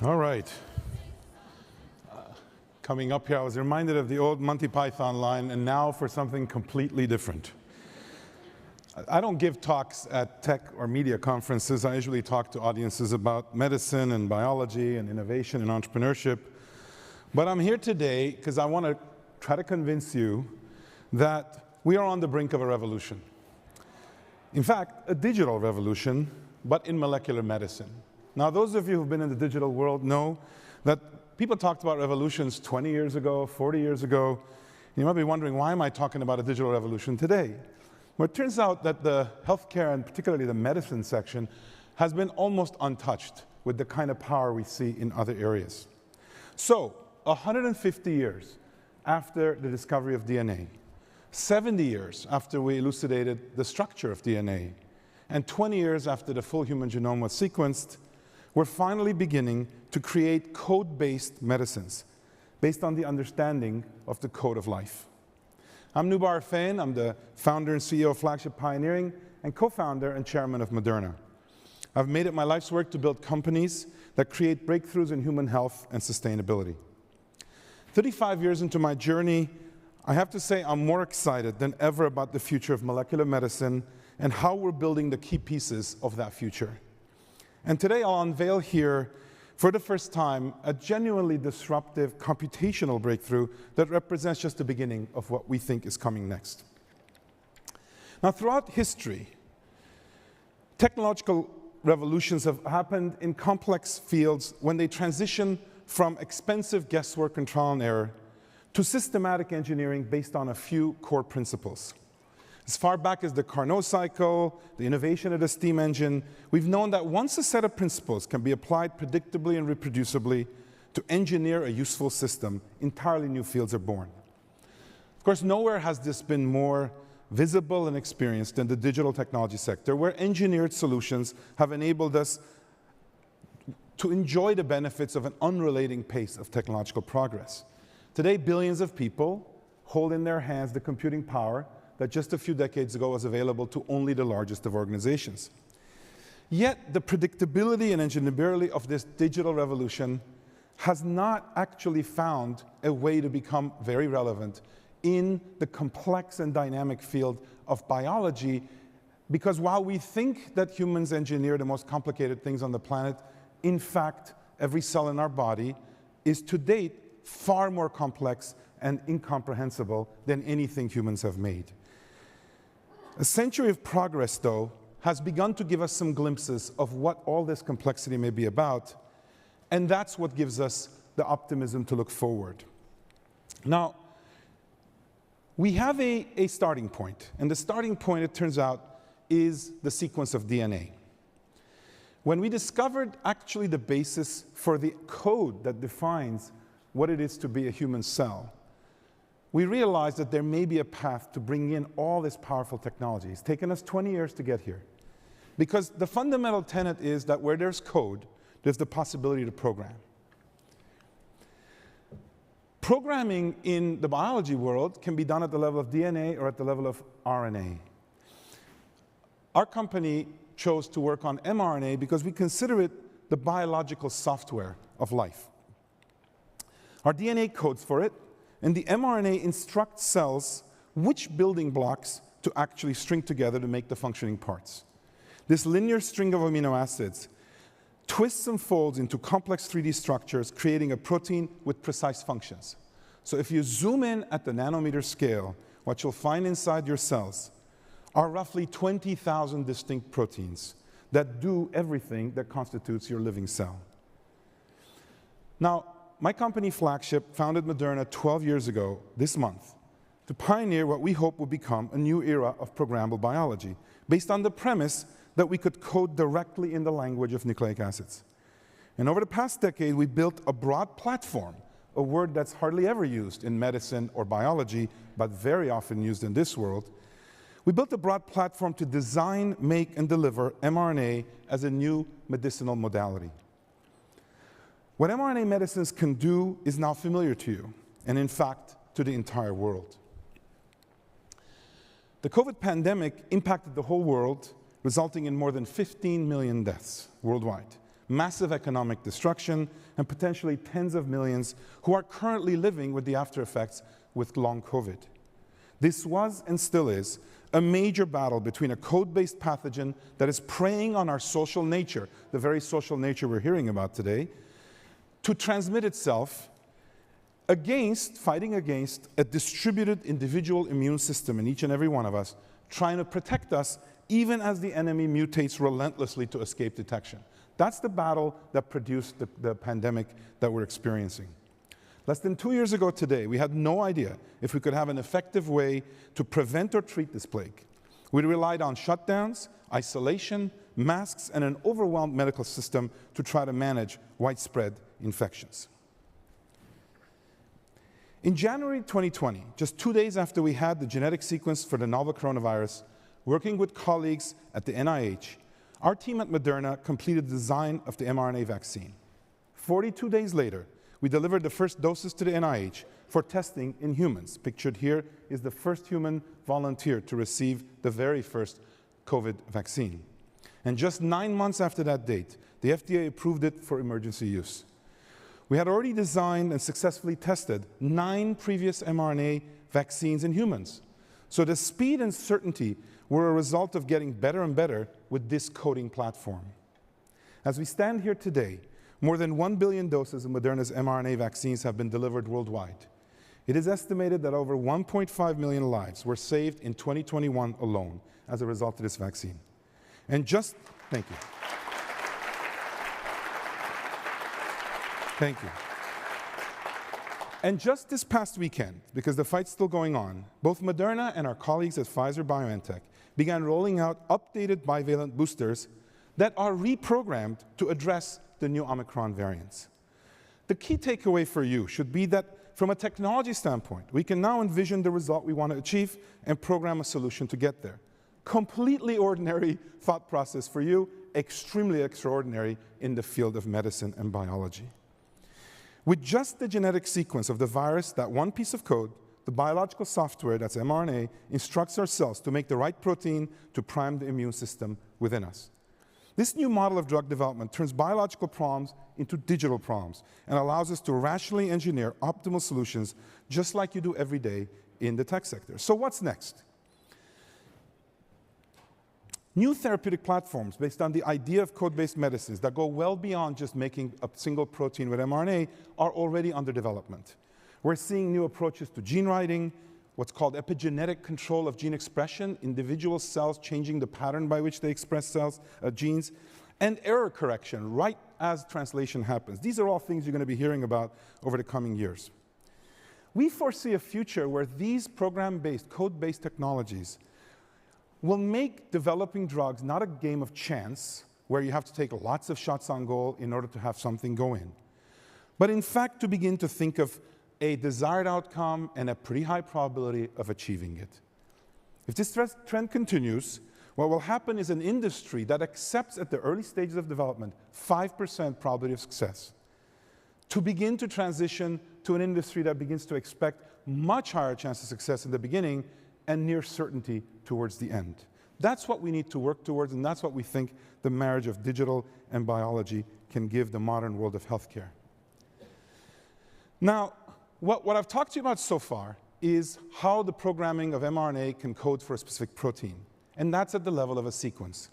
All right. Coming up here, I was reminded of the old Monty Python line, and now for something completely different. I don't give talks at tech or media conferences. I usually talk to audiences about medicine and biology and innovation and entrepreneurship. But I'm here today because I want to try to convince you that we are on the brink of a revolution. In fact, a digital revolution, but in molecular medicine. Now, those of you who've been in the digital world know that people talked about revolutions 20 years ago, 40 years ago. You might be wondering, why am I talking about a digital revolution today? Well, it turns out that the healthcare, and particularly the medicine section, has been almost untouched with the kind of power we see in other areas. So, 150 years after the discovery of DNA, 70 years after we elucidated the structure of DNA, and 20 years after the full human genome was sequenced, we're finally beginning to create code-based medicines based on the understanding of the code of life. I'm Noubar Afeyan. I'm the founder and CEO of Flagship Pioneering and co-founder and chairman of Moderna. I've made it my life's work to build companies that create breakthroughs in human health and sustainability. 35 years into my journey, I have to say I'm more excited than ever about the future of molecular medicine and how we're building the key pieces of that future. And today I'll unveil here, for the first time, a genuinely disruptive computational breakthrough that represents just the beginning of what we think is coming next. Now, throughout history, technological revolutions have happened in complex fields when they transition from expensive guesswork and trial and error to systematic engineering based on a few core principles. As far back as the Carnot cycle, the innovation of the steam engine, we've known that once a set of principles can be applied predictably and reproducibly to engineer a useful system, entirely new fields are born. Of course, nowhere has this been more visible and experienced than the digital technology sector, where engineered solutions have enabled us to enjoy the benefits of an unrelenting pace of technological progress. Today, billions of people hold in their hands the computing power that just a few decades ago was available to only the largest of organizations. Yet, the predictability and engineerability of this digital revolution has not actually found a way to become very relevant in the complex and dynamic field of biology, because while we think that humans engineer the most complicated things on the planet, in fact, every cell in our body is to date far more complex and incomprehensible than anything humans have made. A century of progress, though, has begun to give us some glimpses of what all this complexity may be about, and that's what gives us the optimism to look forward. Now, we have a starting point, and the starting point, it turns out, is the sequence of DNA. When we discovered actually the basis for the code that defines what it is to be a human cell, we realized that there may be a path to bring in all this powerful technology. It's taken us 20 years to get here. Because the fundamental tenet is that where there's code, there's the possibility to program. Programming in the biology world can be done at the level of DNA or at the level of RNA. Our company chose to work on mRNA because we consider it the biological software of life. Our DNA codes for it, and the mRNA instructs cells which building blocks to actually string together to make the functioning parts. This linear string of amino acids twists and folds into complex 3D structures, creating a protein with precise functions. So if you zoom in at the nanometer scale, what you'll find inside your cells are roughly 20,000 distinct proteins that do everything that constitutes your living cell. Now, my company, Flagship, founded Moderna 12 years ago this month to pioneer what we hope will become a new era of programmable biology, based on the premise that we could code directly in the language of nucleic acids. And over the past decade, we built a broad platform, a word that's hardly ever used in medicine or biology, but very often used in this world. We built a broad platform to design, make, and deliver mRNA as a new medicinal modality. What mRNA medicines can do is now familiar to you, and in fact, to the entire world. The COVID pandemic impacted the whole world, resulting in more than 15 million deaths worldwide. massive economic destruction, and potentially tens of millions who are currently living with the after effects with long COVID. This was and still is a major battle between a code-based pathogen that is preying on our social nature, the very social nature we're hearing about today, to transmit itself fighting against a distributed individual immune system in each and every one of us, trying to protect us even as the enemy mutates relentlessly to escape detection. That's the battle that produced the pandemic that we're experiencing. Less than 2 years ago today, we had no idea if we could have an effective way to prevent or treat this plague. We relied on shutdowns, isolation, masks, and an overwhelmed medical system to try to manage widespread infections. In January 2020, just 2 days after we had the genetic sequence for the novel coronavirus, working with colleagues at the NIH, our team at Moderna completed the design of the mRNA vaccine. 42 days later, we delivered the first doses to the NIH for testing in humans. Pictured here is the first human volunteer to receive the very first COVID vaccine. And just 9 months after that date, the FDA approved it for emergency use. We had already designed and successfully tested 9 previous mRNA vaccines in humans. So the speed and certainty were a result of getting better and better with this coding platform. As we stand here today, more than 1 billion doses of Moderna's mRNA vaccines have been delivered worldwide. It is estimated that over 1.5 million lives were saved in 2021 alone as a result of this vaccine. And thank you. Thank you. And just this past weekend, because the fight's still going on, both Moderna and our colleagues at Pfizer-BioNTech began rolling out updated bivalent boosters that are reprogrammed to address the new Omicron variants. The key takeaway for you should be that from a technology standpoint, we can now envision the result we want to achieve and program a solution to get there. Completely ordinary thought process for you, extremely extraordinary in the field of medicine and biology. With just the genetic sequence of the virus, that one piece of code, the biological software, that's mRNA, instructs our cells to make the right protein to prime the immune system within us. This new model of drug development turns biological problems into digital problems and allows us to rationally engineer optimal solutions just like you do every day in the tech sector. So what's next? New therapeutic platforms based on the idea of code-based medicines that go well beyond just making a single protein with mRNA are already under development. We're seeing new approaches to gene writing, what's called epigenetic control of gene expression, individual cells changing the pattern by which they express genes, and error correction right as translation happens. These are all things you're going to be hearing about over the coming years. We foresee a future where these program-based, code-based technologies will make developing drugs not a game of chance, where you have to take lots of shots on goal in order to have something go in, but in fact to begin to think of a desired outcome and a pretty high probability of achieving it. If this trend continues, what will happen is an industry that accepts at the early stages of development 5% probability of success to begin to transition to an industry that begins to expect much higher chance of success in the beginning and near certainty towards the end. That's what we need to work towards, and that's what we think the marriage of digital and biology can give the modern world of healthcare. Now, what I've talked to you about so far is how the programming of mRNA can code for a specific protein, and that's at the level of a sequence.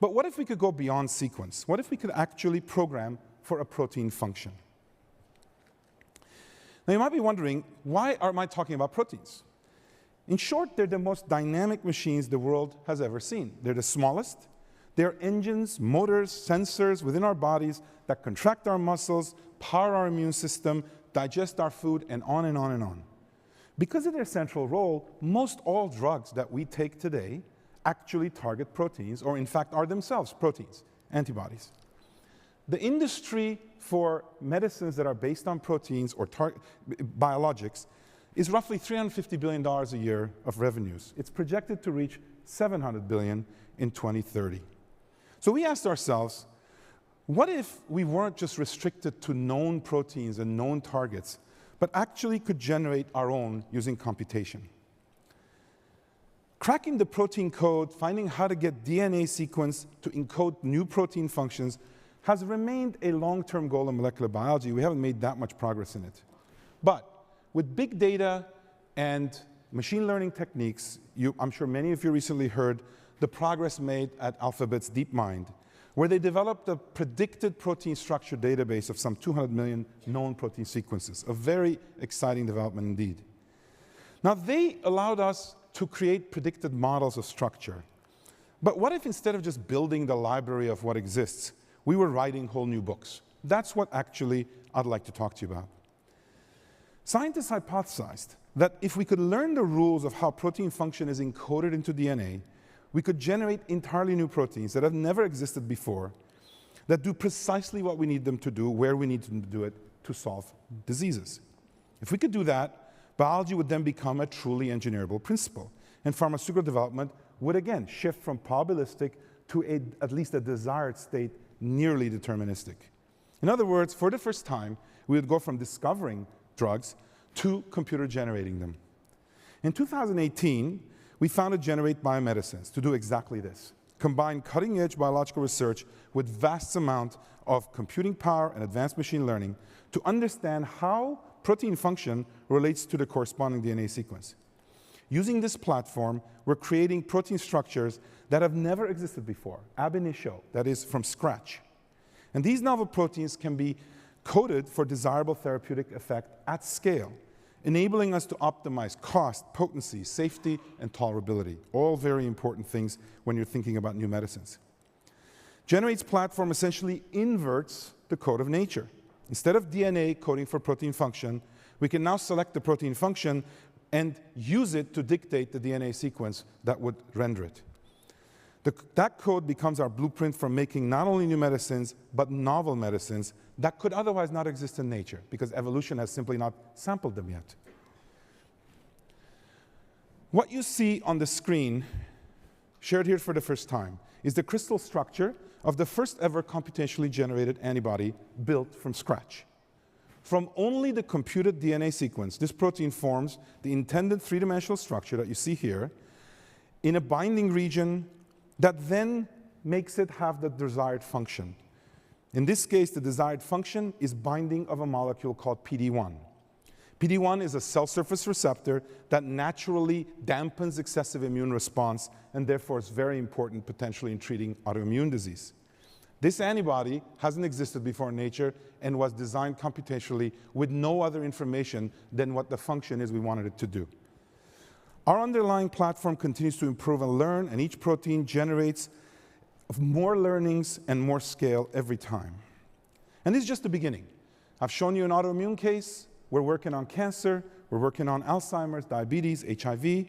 But what if we could go beyond sequence? What if we could actually program for a protein function? Now, you might be wondering, why am I talking about proteins? In short, they're the most dynamic machines the world has ever seen. They're the smallest. They're engines, motors, sensors within our bodies that contract our muscles, power our immune system, digest our food, and on and on and on. Because of their central role, most all drugs that we take today actually target proteins, or in fact are themselves proteins, antibodies. The industry for medicines that are based on proteins or biologics is roughly $350 billion a year of revenues. It's projected to reach $700 billion in 2030. So we asked ourselves, what if we weren't just restricted to known proteins and known targets, but actually could generate our own using computation? Cracking the protein code, finding how to get DNA sequence to encode new protein functions has remained a long-term goal in molecular biology. We haven't made that much progress in it. But with big data and machine learning techniques, I'm sure many of you recently heard the progress made at Alphabet's DeepMind, where they developed a predicted protein structure database of some 200 million known protein sequences, a very exciting development indeed. Now, they allowed us to create predicted models of structure. But what if instead of just building the library of what exists, we were writing whole new books? That's what actually I'd like to talk to you about. Scientists hypothesized that if we could learn the rules of how protein function is encoded into DNA, we could generate entirely new proteins that have never existed before, that do precisely what we need them to do, where we need them to do it, to solve diseases. If we could do that, biology would then become a truly engineerable principle, and pharmaceutical development would again shift from probabilistic to at least a desired state nearly deterministic. In other words, for the first time, we would go from discovering drugs to computer generating them. In 2018, we founded Generate Biomedicines to do exactly this: combine cutting-edge biological research with vast amount of computing power and advanced machine learning to understand how protein function relates to the corresponding DNA sequence. Using this platform, we're creating protein structures that have never existed before, ab initio, that is, from scratch. And these novel proteins can be coded for desirable therapeutic effect at scale, enabling us to optimize cost, potency, safety, and tolerability. All very important things when you're thinking about new medicines. Generate's platform essentially inverts the code of nature. Instead of DNA coding for protein function, we can now select the protein function and use it to dictate the DNA sequence that would render it. That code becomes our blueprint for making not only new medicines, but novel medicines that could otherwise not exist in nature, because evolution has simply not sampled them yet. What you see on the screen, shared here for the first time, is the crystal structure of the first ever computationally generated antibody built from scratch. From only the computed DNA sequence, this protein forms the intended three-dimensional structure that you see here in a binding region that then makes it have the desired function. In this case, the desired function is binding of a molecule called PD-1. PD-1 is a cell surface receptor that naturally dampens excessive immune response and therefore is very important potentially in treating autoimmune disease. This antibody hasn't existed before in nature and was designed computationally with no other information than what the function is we wanted it to do. Our underlying platform continues to improve and learn, and each protein generates more learnings and more scale every time. And this is just the beginning. I've shown you an autoimmune case. We're working on cancer. We're working on Alzheimer's, diabetes, HIV.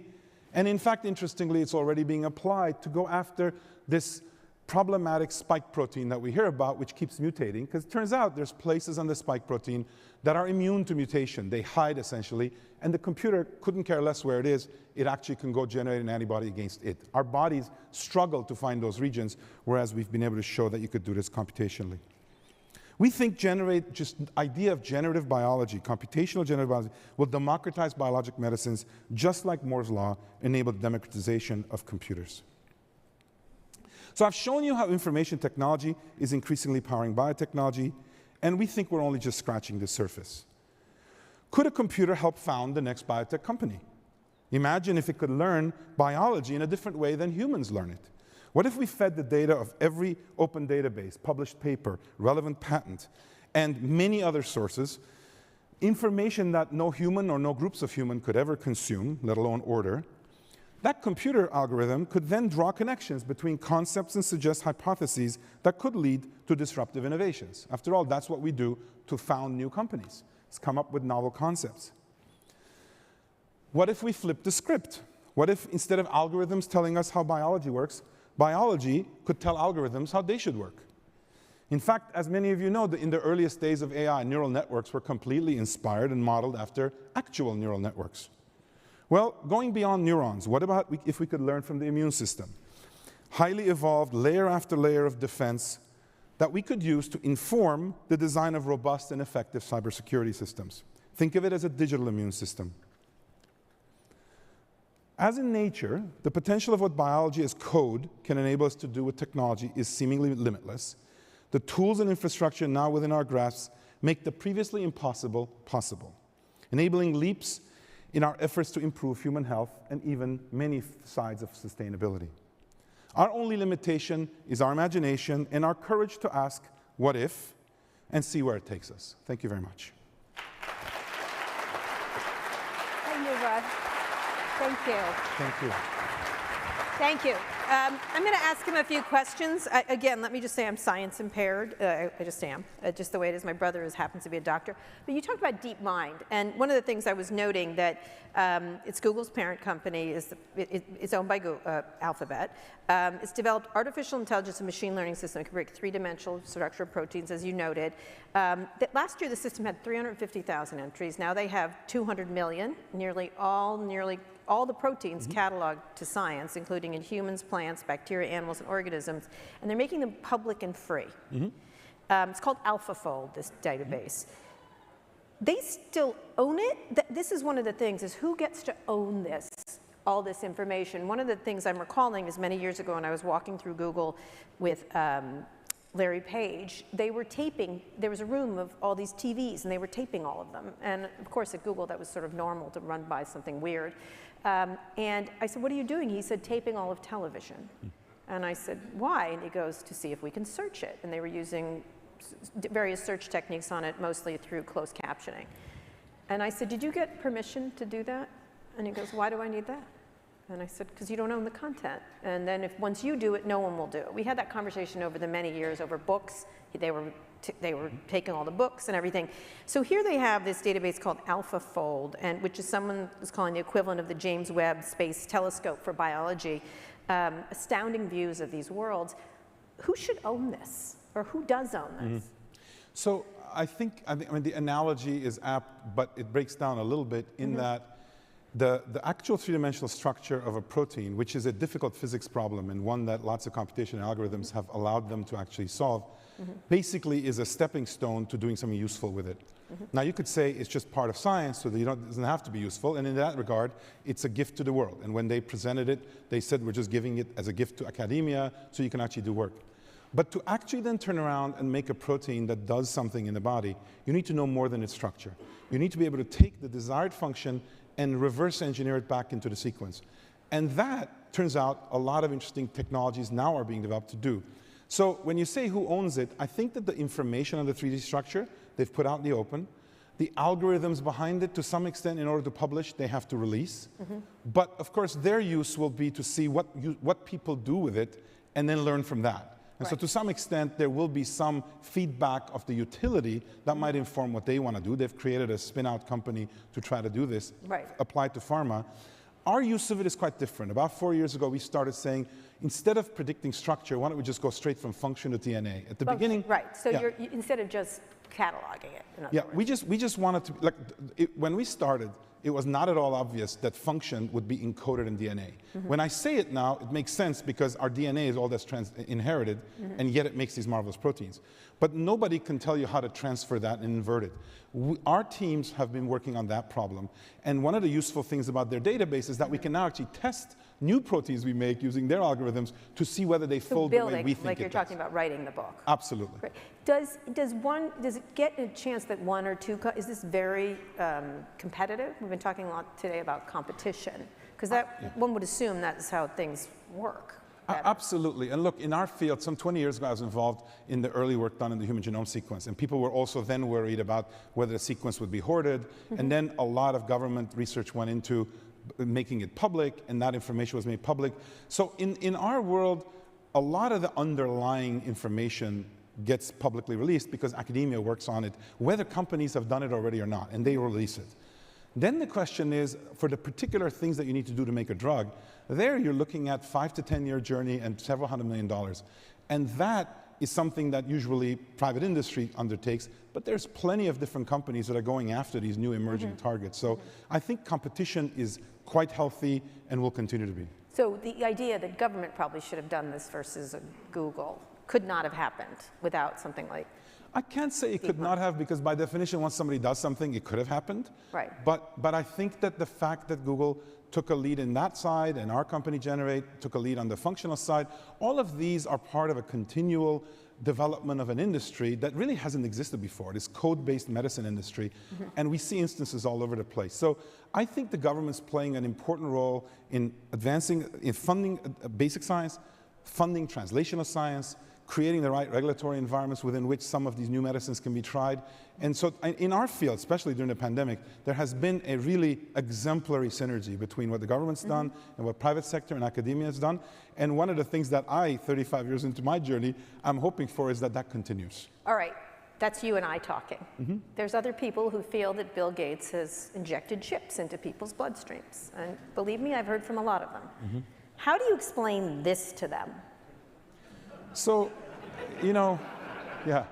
And in fact, interestingly, it's already being applied to go after this problematic spike protein that we hear about, which keeps mutating, because it turns out there's places on the spike protein that are immune to mutation. They hide, essentially, and the computer couldn't care less where it is. It actually can go generate an antibody against it. Our bodies struggle to find those regions, whereas we've been able to show that you could do this computationally. We think just the idea of generative biology, computational generative biology, will democratize biologic medicines, just like Moore's law enabled democratization of computers. So I've shown you how information technology is increasingly powering biotechnology, and we think we're only just scratching the surface. Could a computer help found the next biotech company? Imagine if it could learn biology in a different way than humans learn it. What if we fed the data of every open database, published paper, relevant patent, and many other sources, information that no human or no groups of humans could ever consume, let alone order? That computer algorithm could then draw connections between concepts and suggest hypotheses that could lead to disruptive innovations. After all, that's what we do to found new companies, is come up with novel concepts. What if we flip the script? What if instead of algorithms telling us how biology works, biology could tell algorithms how they should work? In fact, as many of you know, in the earliest days of AI, neural networks were completely inspired and modeled after actual neural networks. Well, going beyond neurons, what about if we could learn from the immune system? Highly evolved layer after layer of defense that we could use to inform the design of robust and effective cybersecurity systems. Think of it as a digital immune system. As in nature, the potential of what biology as code can enable us to do with technology is seemingly limitless. The tools and infrastructure now within our grasp make the previously impossible possible, enabling leaps in our efforts to improve human health and even many sides of sustainability. Our only limitation is our imagination and our courage to ask, what if, and see where it takes us. Thank you very much. Hey, Noubar. Thank you. Thank you. Thank you. I'm going to ask him a few questions. Again, let me just say I'm science impaired. I just am, just the way it is. My brother happens to be a doctor. But you talked about DeepMind, and one of the things I was noting that it's Google's parent company. It's owned by Google, Alphabet. It's developed artificial intelligence and machine learning system that can break three-dimensional structure of proteins, as you noted. Last year, the system had 350,000 entries. Now they have 200 million, nearly all the proteins cataloged to science, including in humans, plants, bacteria, animals, and organisms, and they're making them public and free. It's called AlphaFold, this database. They still own it? This is one of the things, is who gets to own this, all this information? One of the things I'm recalling is many years ago when I was walking through Google with Larry Page, they were taping, there was a room of all these TVs, and they were taping all of them. And of course, at Google, that was sort of normal to run by something weird. And I said, what are you doing? He said, taping all of television. And I said, why? And he goes, to see if we can search it. And they were using various search techniques on it, mostly through closed captioning. And I said, did you get permission to do that? And he goes, why do I need that? And I said, because you don't own the content. And then once you do it, no one will do it. We had that conversation over the many years over books. They were taking all the books and everything. So here they have this database called AlphaFold, which is someone is calling the equivalent of the James Webb Space Telescope for biology, astounding views of these worlds. Who should own this? Or who does own this? So I mean, the analogy is apt, but it breaks down a little bit in that the actual three-dimensional structure of a protein, which is a difficult physics problem and one that lots of computational algorithms have allowed them to actually solve, basically is a stepping stone to doing something useful with it. Now you could say it's just part of science, so that it doesn't have to be useful, and in that regard, it's a gift to the world. And when they presented it, they said we're just giving it as a gift to academia so you can actually do work. But to actually then turn around and make a protein that does something in the body, you need to know more than its structure. You need to be able to take the desired function and reverse engineer it back into the sequence. And that, turns out, a lot of interesting technologies now are being developed to do. So when you say who owns it, I think that the information on the 3D structure, they've put out in the open. The algorithms behind it, to some extent, in order to publish, they have to release. But of course, their use will be to see what people do with it and then learn from that. And so to some extent, there will be some feedback of the utility that might inform what they want to do. They've created a spin-out company to try to do this, applied to pharma. Our use of it is quite different. About 4 years ago, we started saying, instead of predicting structure, why don't we just go straight from function to DNA? At the beginning... Right, so you're, instead of just cataloging it. We just wanted to, like, when we started, it was not at all obvious that function would be encoded in DNA. When I say it now, it makes sense because our DNA is all that's inherited, and yet it makes these marvelous proteins. But nobody can tell you how to transfer that and invert it. Our teams have been working on that problem, and one of the useful things about their database is that we can now actually test new proteins we make using their algorithms to see whether they fold the way we think like you're talking about writing the book. Absolutely. Right. Does it get a chance that one or two, is this very competitive? We've been talking a lot today about competition, because one would assume that's how things work. Absolutely. And look, in our field, some 20 years ago, I was involved in the early work done in the human genome sequence. And people were also then worried about whether the sequence would be hoarded. And then a lot of government research went into making it public, and that information was made public. So in our world, a lot of the underlying information gets publicly released because academia works on it, whether companies have done it already or not, and they release it. Then the question is, for the particular things that you need to do to make a drug, there you're looking at 5 to 10 year journey and several $100 million. And that is something that usually private industry undertakes, but there's plenty of different companies that are going after these new emerging targets. So I think competition is quite healthy and will continue to be. So the idea that government probably should have done this versus Google could not have happened without something like... I can't say it could not have, because by definition, once somebody does something, it could have happened. Right. But I think that the fact that Google took a lead in that side, and our company Generate took a lead on the functional side, all of these are part of a continual development of an industry that really hasn't existed before, this code-based medicine industry, and we see instances all over the place. So I think the government's playing an important role in advancing, in funding basic science, funding translational science, creating the right regulatory environments within which some of these new medicines can be tried. And so in our field, especially during the pandemic, there has been a really exemplary synergy between what the government's done and what private sector and academia has done. And one of the things that I, 35 years into my journey, I'm hoping for is that that continues. All right, that's you and I talking. There's other people who feel that Bill Gates has injected chips into people's bloodstreams. And believe me, I've heard from a lot of them. How do you explain this to them? So, you know, yeah.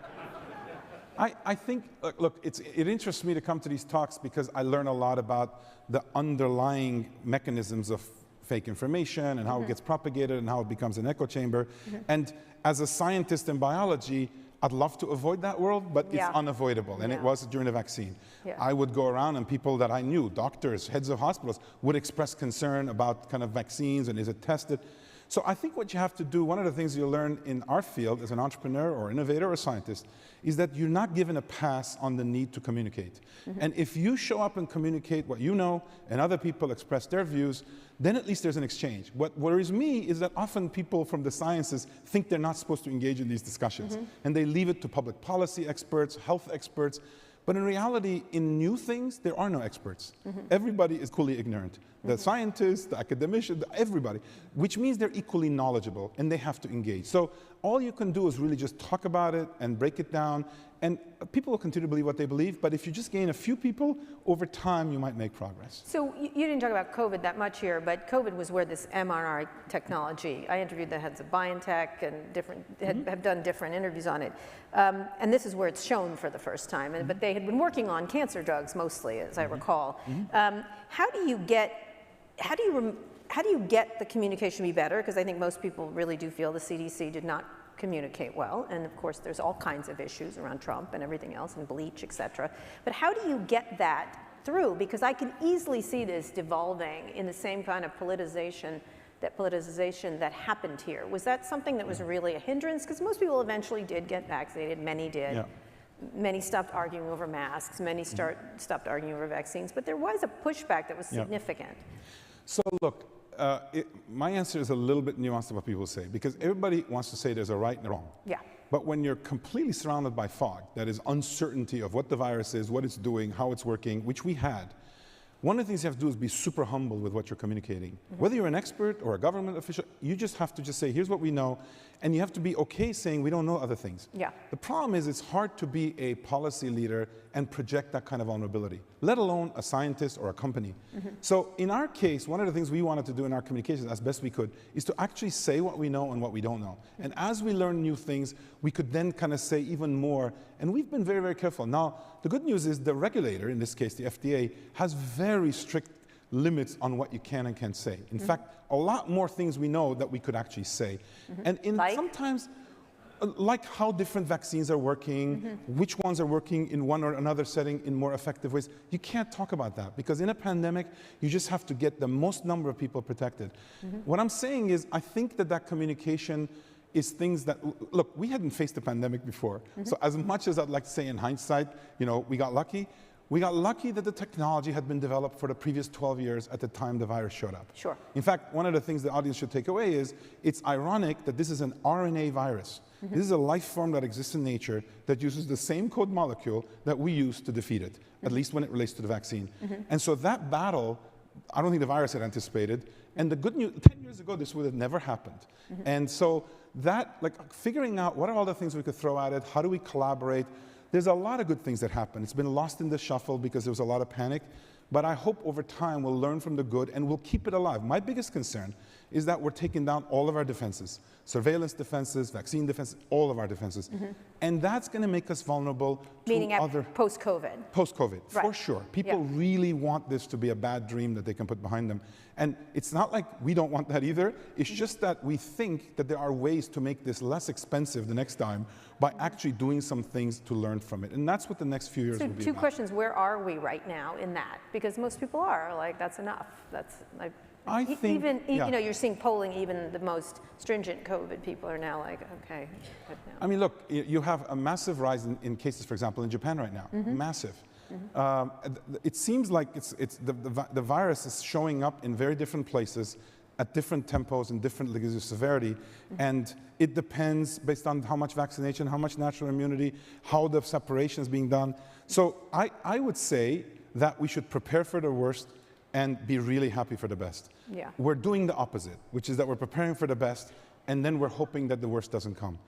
I think, look, it interests me to come to these talks because I learn a lot about the underlying mechanisms of fake information and how it gets propagated and how it becomes an echo chamber. And as a scientist in biology, I'd love to avoid that world, but it's unavoidable, and it was during the vaccine. I would go around and people that I knew, doctors, heads of hospitals, would express concern about kind of vaccines and is it tested. So I think what you have to do, one of the things you'll learn in our field as an entrepreneur or innovator or scientist, is that you're not given a pass on the need to communicate. And if you show up and communicate what you know and other people express their views, then at least there's an exchange. What worries me is that often people from the sciences think they're not supposed to engage in these discussions. And they leave it to public policy experts, health experts. But in reality, in new things, there are no experts. Everybody is equally ignorant. The scientists, the academicians, everybody, which means they're equally knowledgeable and they have to engage. So all you can do is really just talk about it and break it down, and people will continue to believe what they believe, but if you just gain a few people, over time you might make progress. So you didn't talk about COVID that much here, but COVID was where this mRNA technology, I interviewed the heads of BioNTech and have done different interviews on it. And this is where it's shown for the first time, but they had been working on cancer drugs mostly, as I recall. How do you get the communication to be better? Because I think most people really do feel the CDC did not communicate well, and of course there's all kinds of issues around Trump and everything else and bleach, etc. But how do you get that through? Because I can easily see this devolving in the same kind of politicization that happened here. Was that something that was really a hindrance? Because most people eventually did get vaccinated, many did. Many stopped arguing over masks, many stopped arguing over vaccines, but there was a pushback that was significant. So look, my answer is a little bit nuanced to what people say, because everybody wants to say there's a right and a wrong. But when you're completely surrounded by fog, that is uncertainty of what the virus is, what it's doing, how it's working, which we had, one of the things you have to do is be super humble with what you're communicating. Whether you're an expert or a government official, you just have to just say, here's what we know, and you have to be okay saying we don't know other things. The problem is it's hard to be a policy leader and project that kind of vulnerability, let alone a scientist or a company. So in our case, one of the things we wanted to do in our communications as best we could is to actually say what we know and what we don't know. And as we learn new things, we could then kind of say even more. And we've been very, very careful. Now, the good news is the regulator, in this case the FDA, has very strict limits on what you can and can't say. In fact, a lot more things we know that we could actually say. And sometimes, like how different vaccines are working, which ones are working in one or another setting in more effective ways, you can't talk about that, because in a pandemic, you just have to get the most number of people protected. What I'm saying is, I think that communication is things that, look, we hadn't faced a pandemic before. So as much as I'd like to say in hindsight, you know, we got lucky. We got lucky that the technology had been developed for the previous 12 years at the time the virus showed up. In fact, one of the things the audience should take away is it's ironic that this is an RNA virus. This is a life form that exists in nature that uses the same code molecule that we use to defeat it, at least when it relates to the vaccine. And so that battle, I don't think the virus had anticipated. And the good news, 10 years ago, this would have never happened. And so that, like, figuring out what are all the things we could throw at it, how do we collaborate? There's a lot of good things that happen. It's been lost in the shuffle because there was a lot of panic. But I hope over time we'll learn from the good and we'll keep it alive. My biggest concern is that we're taking down all of our defenses. Surveillance defenses, vaccine defenses, all of our defenses. And that's going to make us vulnerable to other... post-COVID. Post-COVID, for sure. People really want this to be a bad dream that they can put behind them. And it's not like we don't want that either. It's just that we think that there are ways to make this less expensive the next time by actually doing some things to learn from it. And that's what the next few years will be two about. questions. Where are we right now in that? Because most people are like, that's enough. I think, even, you know, you're seeing polling, even the most stringent COVID people are now like, okay, good now. I mean, look, you have a massive rise in cases, for example, in Japan right now, massive. It seems like the virus is showing up in very different places at different tempos and different degrees of severity, and it depends based on how much vaccination, how much natural immunity, how the separation is being done. So I would say that we should prepare for the worst and be really happy for the best. Yeah. We're doing the opposite, which is that we're preparing for the best, and then we're hoping that the worst doesn't come.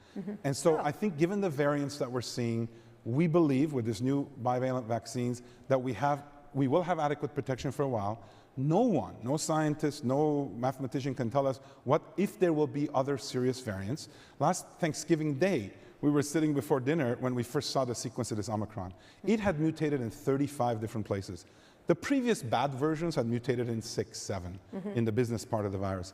And so I think given the variants that we're seeing, we believe with this new bivalent vaccines that we will have adequate protection for a while. No one, no scientist, no mathematician can tell us what if there will be other serious variants. Last Thanksgiving Day, we were sitting before dinner when we first saw the sequence of this Omicron. It had mutated in 35 different places. The previous bad versions had mutated in 6, 7 in the business part of the virus.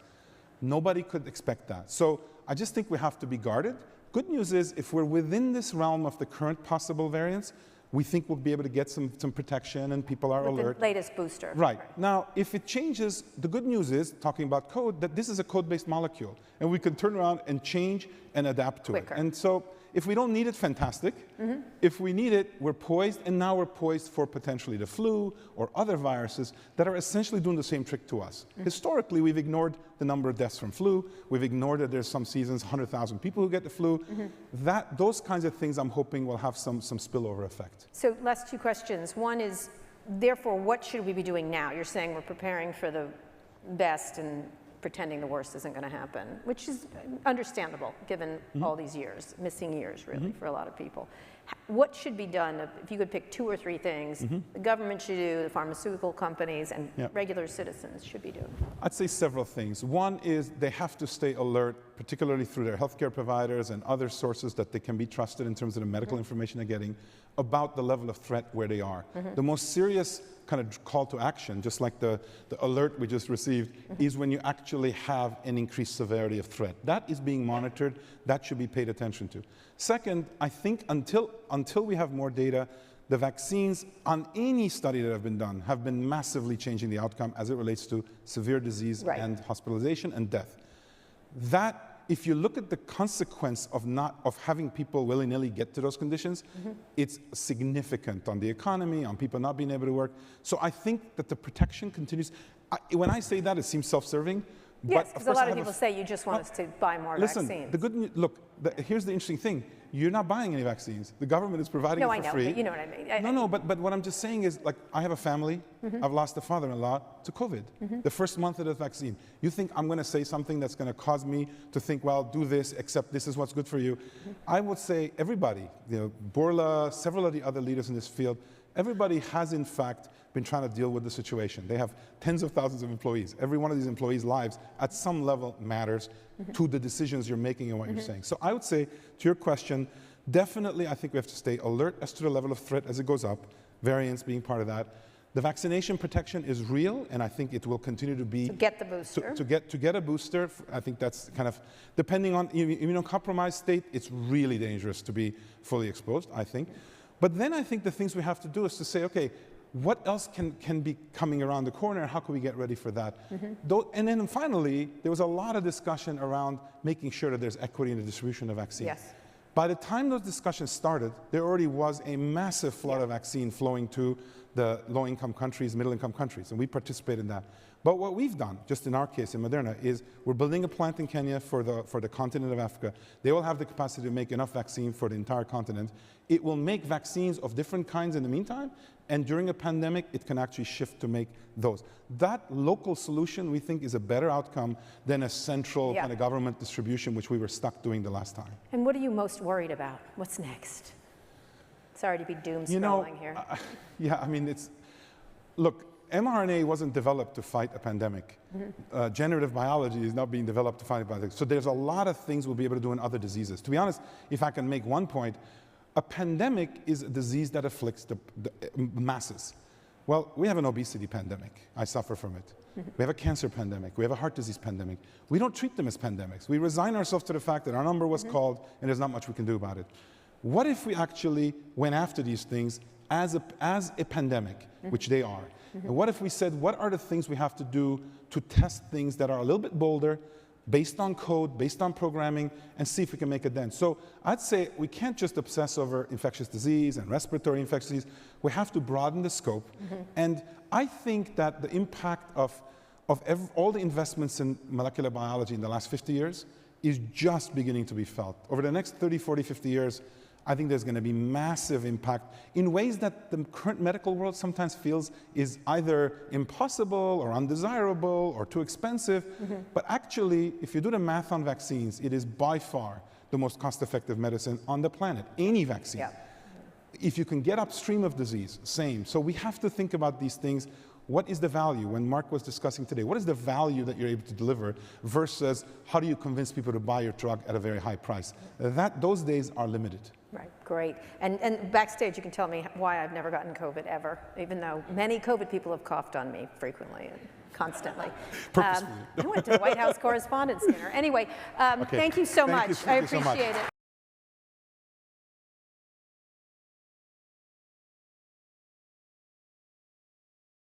Nobody could expect that. So I just think we have to be guarded. Good news is if we're within this realm of the current possible variants, we think we'll be able to get some protection and people are With alert. the latest booster. Right. Now, if it changes, the good news is, talking about code, that this is a code-based molecule. And we can turn around and change and adapt to Quicker. it. And so if we don't need it, fantastic. If we need it, we're poised. And now we're poised for potentially the flu or other viruses that are essentially doing the same trick to us. Historically, we've ignored the number of deaths from flu. We've ignored that there's some seasons, 100,000 people who get the flu. Those kinds of things I'm hoping will have some spillover effect. So last two questions. One is, therefore, what should we be doing now? You're saying we're preparing for the best and pretending the worst isn't going to happen, which is understandable given all these years, missing years really for a lot of people. What should be done, if you could pick 2 or 3 things the government should do, the pharmaceutical companies and regular citizens should be doing? I'd say several things. One is they have to stay alert, particularly through their healthcare providers and other sources that they can be trusted in terms of the medical information they're getting about the level of threat where they are. The most serious kind of call to action, just like the alert we just received, is when you actually have an increased severity of threat. That is being monitored. That should be paid attention to. Second, I think until we have more data, the vaccines on any study that have been massively changing the outcome as it relates to severe disease and hospitalization and death. That, if you look at the consequence of having people willy-nilly get to those conditions, it's significant on the economy, on people not being able to work. So I think that the protection continues. When I say that, it seems self-serving. Yes, because a lot of people say you just want us to buy more vaccines. The good news, look, here's the interesting thing. You're not buying any vaccines. The government is providing it for free. No, I know, but you know what I mean. No, but what I'm just saying is, like, I have a family. I've lost a father-in-law to COVID. The first month of the vaccine. You think I'm going to say something that's going to cause me to think, well, do this, except this is what's good for you? I would say everybody, Bourla, several of the other leaders in this field, everybody has, in fact, been trying to deal with the situation. They have tens of thousands of employees. Every one of these employees' lives, at some level, matters to the decisions you're making and what you're saying. So I would say, to your question, definitely I think we have to stay alert as to the level of threat as it goes up, variants being part of that. The vaccination protection is real, and I think it will continue to be. To get the booster. To get a booster, I think that's kind of, depending on immunocompromised state, it's really dangerous to be fully exposed, I think. But then I think the things we have to do is to say, okay, what else can be coming around the corner? How can we get ready for that? And then finally, there was a lot of discussion around making sure that there's equity in the distribution of vaccine. Yes. By the time those discussions started, there already was a massive flood of vaccine flowing to the low-income countries, middle-income countries, and we participated in that. But what we've done, just in our case in Moderna, is we're building a plant in Kenya for the continent of Africa. They will have the capacity to make enough vaccine for the entire continent. It will make vaccines of different kinds in the meantime, and during a pandemic, it can actually shift to make those. That local solution, we think, is a better outcome than a central kind of government distribution, which we were stuck doing the last time. And what are you most worried about? What's next? Sorry to be doom scrolling here. Yeah, I mean, look, mRNA wasn't developed to fight a pandemic. Generative biology is not being developed to fight a pandemic. So there's a lot of things we'll be able to do in other diseases. To be honest, if I can make one point, a pandemic is a disease that afflicts the masses. Well, we have an obesity pandemic. I suffer from it. We have a cancer pandemic. We have a heart disease pandemic. We don't treat them as pandemics. We resign ourselves to the fact that our number was called and there's not much we can do about it. What if we actually went after these things as a pandemic, which they are. And what if we said, what are the things we have to do to test things that are a little bit bolder, based on code, based on programming, and see if we can make a dent? So I'd say we can't just obsess over infectious disease and respiratory infectious disease. We have to broaden the scope. And I think that the impact of all the investments in molecular biology in the last 50 years is just beginning to be felt. Over the next 30, 40, 50 years, I think there's going to be massive impact in ways that the current medical world sometimes feels is either impossible or undesirable or too expensive. But actually, if you do the math on vaccines, it is by far the most cost-effective medicine on the planet, any vaccine. Yeah. If you can get upstream of disease, same. So we have to think about these things. What is the value? When Mark was discussing today, what is the value that you're able to deliver versus how do you convince people to buy your drug at a very high price? Those days are limited. Right, great. And backstage, you can tell me why I've never gotten COVID ever, even though many COVID people have coughed on me frequently and constantly. Purposefully. I went to the White House Correspondents' Dinner. Anyway, Okay. thank you so much. Thank you I appreciate it.